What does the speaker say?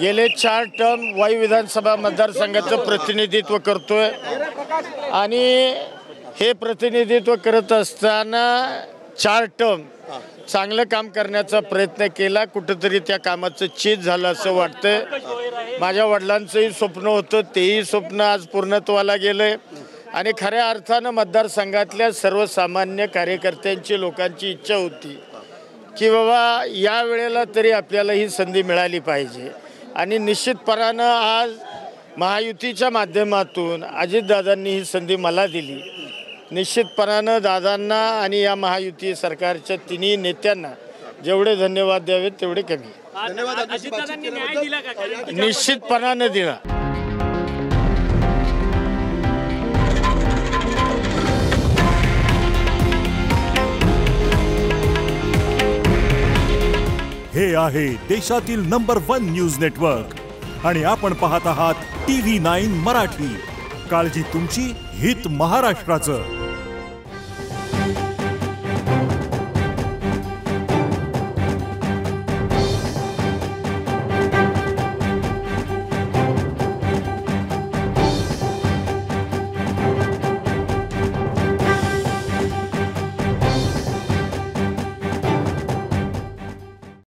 गेले 4 टर्म वाई विधानसभा मतदारसंघाचं प्रतिनिधित्व करतोय आणि हे प्रतिनिधित्व करत असताना 4 टर्म चांगलं काम करण्याचा प्रयत्न केला. कुठंतरी त्या कामाचं चीज झालं असं वाटतंय. माझ्या वडिलांचंही स्वप्न होतं, तेही स्वप्न आज पूर्णत्वाला गेलंय आणि खऱ्या अर्थानं मतदारसंघातल्या सर्वसामान्य कार्यकर्त्यांची लोकांची इच्छा होती की बाबा या वेळेला तरी आपल्याला ही संधी मिळाली पाहिजे आणि निश्चितपणानं आज महायुतीच्या माध्यमातून अजितदादांनी ही संधी मला दिली. निश्चितपणानं दादांना आणि या महायुती सरकारच्या तिन्ही नेत्यांना जेवढे धन्यवाद द्यावेत तेवढे कमी. निश्चितपणानं दिला. हे आहे देशातील नंबर 1 न्यूज नेटवर्क आणि आपण पाहत आहात TV9 मराठी. काळजी तुमची, हित महाराष्ट्राचं.